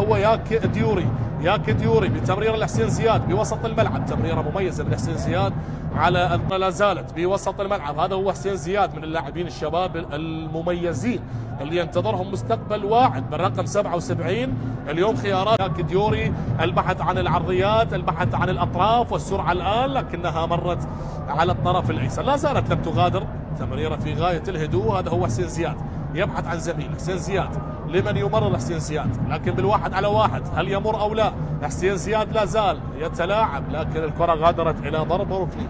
هو ياك ديوري. ياك ديوري بتمرير لحسين زياد بوسط الملعب، تمريره مميزه من حسين زياد على لا زالت بوسط الملعب. هذا هو حسين زياد من اللاعبين الشباب المميزين اللي ينتظرهم مستقبل واعد بالرقم 77. اليوم خيارات ياك ديوري، البحث عن العرضيات، البحث عن الاطراف والسرعه الان، لكنها مرت على الطرف الايسر. لا زالت لم تغادر، تمريره في غايه الهدوء. هذا هو حسين زياد يبحث عن زميل. حسين زياد لمن يمرر حسين زياد، لكن بالواحد على واحد هل يمر او لا؟ حسين زياد لا زال يتلاعب، لكن الكره غادرت الى ضربه ركنيه.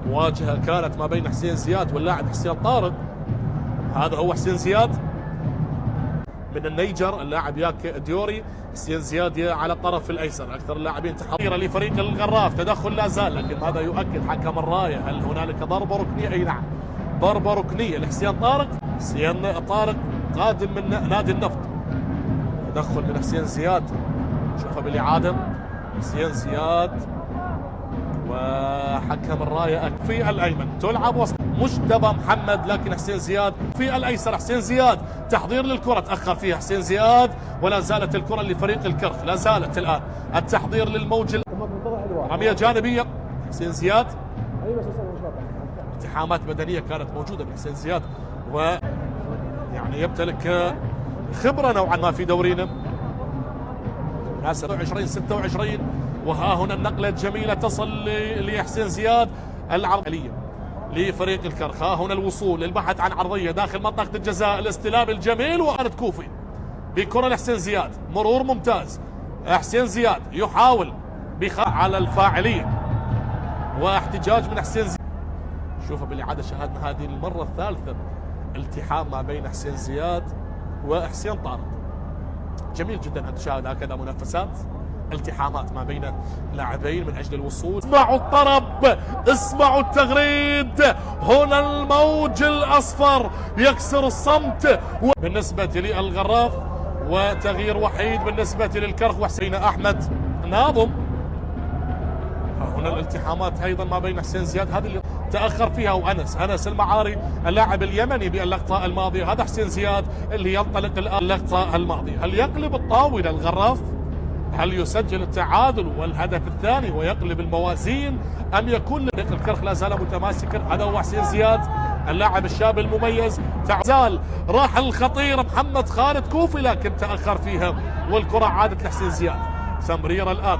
مواجهه كانت ما بين حسين زياد واللاعب حسين طارق. هذا هو حسين زياد من النيجر، اللاعب ياك ديوري. حسين زياد على الطرف الايسر، اكثر اللاعبين تحضيرا لفريق الغراف. تدخل لا زال، لكن ماذا يؤكد حكم الرايه؟ هل هنالك ضربه ركنيه؟ اي نعم، ضربه ركنيه لحسين طارق. حسين طارق قادم من نادي النفط. تدخل من حسين زياد، شوفها بالاعاده. حسين زياد وحكم الرايه في الايمن. تلعب وسط مجتبى محمد، لكن حسين زياد في الايسر. حسين زياد تحضير للكره، تاخر فيها حسين زياد، ولا زالت الكره لفريق الكرخ. لا زالت الان التحضير للموج. رميه جانبيه حسين زياد. التحامات بدنيه كانت موجوده من حسين زياد، و يعني يمتلك خبره نوعا ما في دورينا. 26 وها هنا النقله الجميله تصل لحسين زياد. العرضيه لفريق الكرخ. ها هنا الوصول، البحث عن عرضيه داخل منطقه الجزاء، الاستلام الجميل، وأنت كوفي بكره لحسين زياد. مرور ممتاز. حسين زياد يحاول على الفاعليه واحتجاج من حسين زياد. شوفوا بالاعاده، شاهدنا هذه المره الثالثه التحام ما بين حسين زياد وحسين طارق. جميل جدا ان تشاهد هكذا منافسات، التحامات ما بين لاعبين من اجل الوصول. اسمعوا الطرب، اسمعوا التغريد. هنا الموج الاصفر يكسر الصمت بالنسبه للغراف، وتغيير وحيد بالنسبه للكرخ وحسين احمد ناظم. هنا الالتحامات ايضا ما بين حسين زياد، هذه اللي تاخر فيها، وانس المعاري اللاعب اليمني باللقطه الماضيه. هذا حسين زياد اللي ينطلق الان اللقطه الماضيه. هل يقلب الطاوله الغراف؟ هل يسجل التعادل والهدف الثاني ويقلب الموازين، ام يكون فريق الكرخ لا زال متماسكا؟ هذا هو حسين زياد اللاعب الشاب المميز. تعزال راح الخطير محمد خالد كوفي، لكن تاخر فيها والكره عادت لحسين زياد. تمريره الان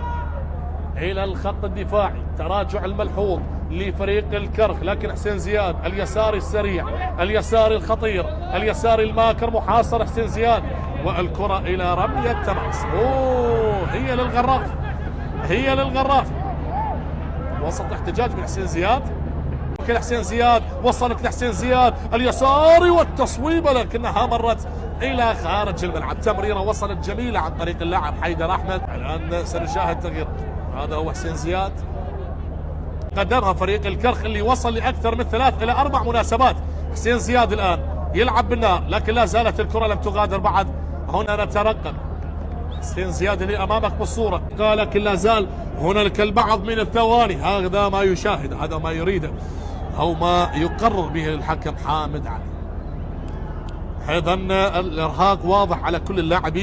الى الخط الدفاعي، تراجع الملحوظ لفريق الكرخ، لكن حسين زياد اليساري السريع، اليساري الخطير، اليساري الماكر، محاصر حسين زياد، والكرة الى رمية تماس. هي للغراف، هي للغراف. وسط احتجاج من حسين زياد، لكن حسين زياد وصلت لحسين زياد اليساري والتصويبه، لكنها مرت الى خارج الملعب. تمريره وصلت جميله عن طريق اللاعب حيدر احمد. الان سنشاهد تغيير. هذا هو حسين زياد قدمها فريق الكرخ اللي وصل لاكثر من 3 إلى 4 مناسبات. حسين زياد الان يلعب بالنار، لكن لا زالت الكره لم تغادر بعد. هنا نترقب حسين زياد اللي امامك بالصوره، لكن لا زال هنالك البعض من الثواني. هذا ما يشاهد، هذا ما يريده او ما يقرر به الحكم حامد علي. ايضا الارهاق واضح على كل اللاعبين.